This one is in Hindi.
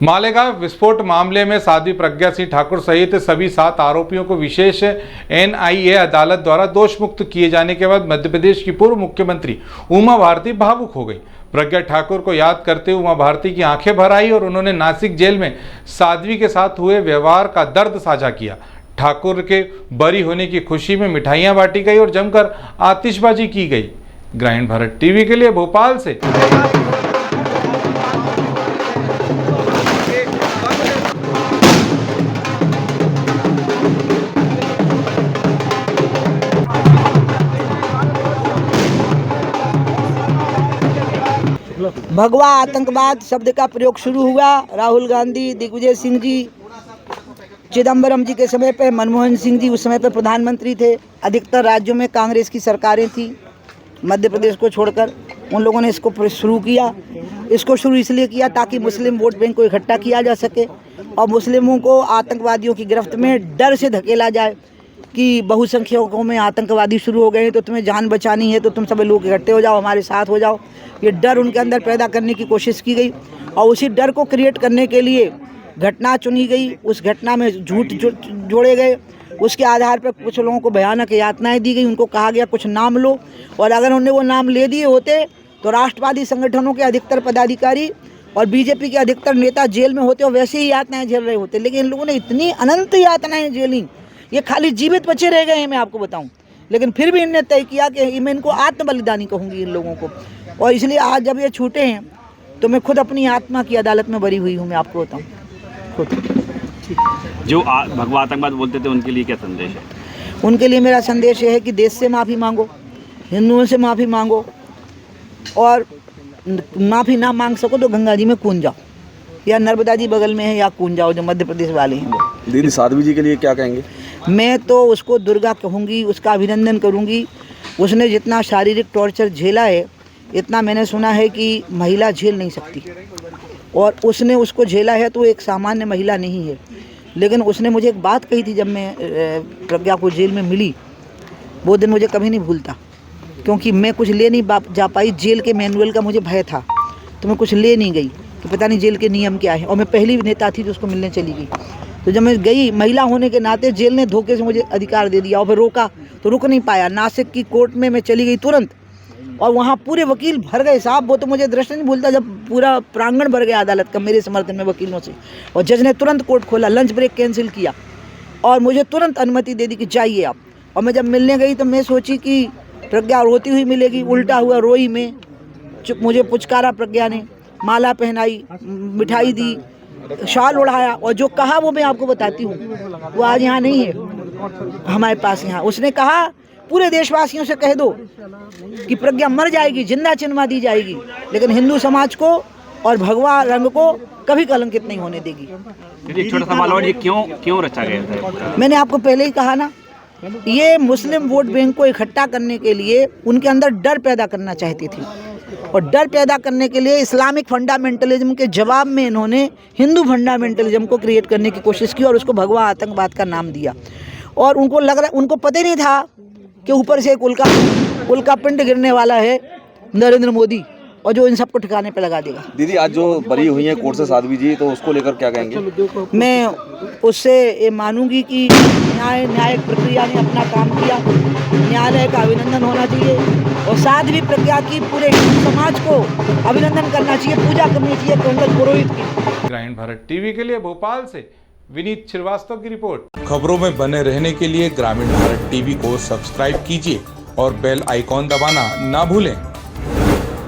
मालेगांव विस्फोट मामले में साध्वी प्रज्ञा सिंह ठाकुर सहित सभी 7 आरोपियों को विशेष एनआईए अदालत द्वारा दोष मुक्त किए जाने के बाद मध्य प्रदेश की पूर्व मुख्यमंत्री उमा भारती भावुक हो गई। प्रज्ञा ठाकुर को याद करते हुए उमा भारती की आंखें भर आई और उन्होंने नासिक जेल में साध्वी के साथ हुए व्यवहार का दर्द साझा किया। ठाकुर के बरी होने की खुशी में मिठाइयां बांटी गई और जमकर आतिशबाजी की गई। ग्रामीण भारत टीवी के लिए भोपाल से भगवा आतंकवाद शब्द का प्रयोग शुरू हुआ। राहुल गांधी, दिग्विजय सिंह जी, चिदंबरम जी के समय पे, मनमोहन सिंह जी उस समय पे प्रधानमंत्री थे। अधिकतर राज्यों में कांग्रेस की सरकारें थी, मध्य प्रदेश को छोड़कर। उन लोगों ने इसको शुरू किया। इसको शुरू इसलिए किया ताकि मुस्लिम वोट बैंक को इकट्ठा किया जा सके और मुस्लिमों को आतंकवादियों की गिरफ्त में डर से धकेला जाए कि बहुसंख्यकों में आतंकवादी शुरू हो गए हैं, तो तुम्हें जान बचानी है तो तुम सब लोग इकट्ठे हो जाओ, हमारे साथ हो जाओ। ये डर उनके अंदर पैदा करने की कोशिश की गई और उसी डर को क्रिएट करने के लिए घटना चुनी गई। उस घटना में झूठ जोड़े गए। उसके आधार पर कुछ लोगों को भयानक यातनाएं दी गई। उनको कहा गया कुछ नाम लो, और अगर उन्होंने वो नाम ले दिए होते तो राष्ट्रवादी संगठनों के अधिकतर पदाधिकारी और बीजेपी के अधिकतर नेता जेल में होते और वैसे ही यातनाएं झेल रहे होते। लेकिन इन लोगों ने इतनी अनंत यातनाएं झेली, ये खाली जीवित बचे रह गए हैं, मैं आपको बताऊं। लेकिन फिर भी इनने तय किया कि मैं इनको आत्म बलिदानी कहूँगी इन लोगों को, और इसलिए आज जब ये छूटे हैं तो मैं खुद अपनी आत्मा की अदालत में बरी हुई हूँ, मैं आपको बताऊँ खुद। जो भगवा आतंकवाद बोलते थे उनके लिए क्या संदेश है? उनके लिए मेरा संदेश ये है कि देश से माफ़ी मांगो, हिंदुओं से माफ़ी मांगो, और माफ़ी ना मांग सको तो गंगा जी में कूद जाओ, या नर्मदा जी बगल में है, या कूद जाओ, जो मध्य प्रदेश वाले हैं वो। दीदी साध्वी जी के लिए क्या कहेंगे? मैं तो उसको दुर्गा कहूँगी, उसका अभिनंदन करूँगी। उसने जितना शारीरिक टॉर्चर झेला है, इतना मैंने सुना है कि महिला झेल नहीं सकती, और उसने उसको झेला है तो एक सामान्य महिला नहीं है। लेकिन उसने मुझे एक बात कही थी जब मैं प्रज्ञा को जेल में मिली, वो दिन मुझे कभी नहीं भूलता, क्योंकि मैं कुछ ले नहीं जा पाई। जेल के मैनुअल का मुझे भय था, तो मैं कुछ ले नहीं गई कि पता नहीं जेल के नियम क्या है, और मैं पहली नेता थी जो उसको मिलने चली गई। तो जब मैं गई, महिला होने के नाते जेल ने धोखे से मुझे अधिकार दे दिया, और फिर रोका तो रुक नहीं पाया। नासिक की कोर्ट में मैं चली गई तुरंत, और वहाँ पूरे वकील भर गए साहब। वो तो मुझे दृश्य नहीं भूलता जब पूरा प्रांगण भर गया अदालत का मेरे समर्थन में वकीलों से, और जज ने तुरंत कोर्ट खोला, लंच ब्रेक कैंसिल किया और मुझे तुरंत अनुमति दे दी कि जाइए आप। और मैं जब मिलने गई तो मैं सोची कि प्रज्ञा रोती हुई मिलेगी, उल्टा हुआ रोई में। मुझे पुचकारा प्रज्ञा ने, माला पहनाई, मिठाई दी, शाल उड़ाया, और जो कहा वो मैं आपको बताती हूँ। वो आज यहाँ नहीं है हमारे पास यहाँ। उसने कहा पूरे देशवासियों से कह दो कि प्रज्ञा मर जाएगी, जिंदा चिन्हवा दी जाएगी, लेकिन हिंदू समाज को और भगवा रंग को कभी कलंकित नहीं होने देगी। एक छोटा सा सवाल और, ये क्यों रचा गया था? मैंने आपको पहले ही कहा ना, ये मुस्लिम वोट बैंक को इकट्ठा करने के लिए उनके अंदर डर पैदा करना चाहती थी, और डर पैदा करने के लिए इस्लामिक फंडामेंटलिज्म के जवाब में इन्होंने हिंदू फंडामेंटलिज्म को क्रिएट करने की कोशिश की और उसको भगवा आतंकवाद का नाम दिया। और उनको लग रहा, उनको पता ही नहीं था कि ऊपर से एक उल्का पिंड गिरने वाला है, नरेंद्र मोदी, और जो इन सबको ठिकाने पे लगा देगा। दीदी आज जो बरी हुई है कोर्ट से साध्वी जी, तो उसको लेकर क्या कहेंगे? मैं उससे ये मानूंगी कि न्यायिक प्रक्रिया ने अपना काम किया, न्यायालय का अभिनंदन होना चाहिए, और साध्वी प्रज्ञा की पूरे हिंदू समाज को अभिनंदन करना चाहिए, पूजा करनी चाहिए पंडित पुरोहित की। ग्रामीण भारत टीवी के लिए भोपाल से विनीत श्रीवास्तव की रिपोर्ट। खबरों में बने रहने के लिए ग्रामीण भारत टीवी को सब्सक्राइब कीजिए और बेल आइकॉन दबाना ना भूलें।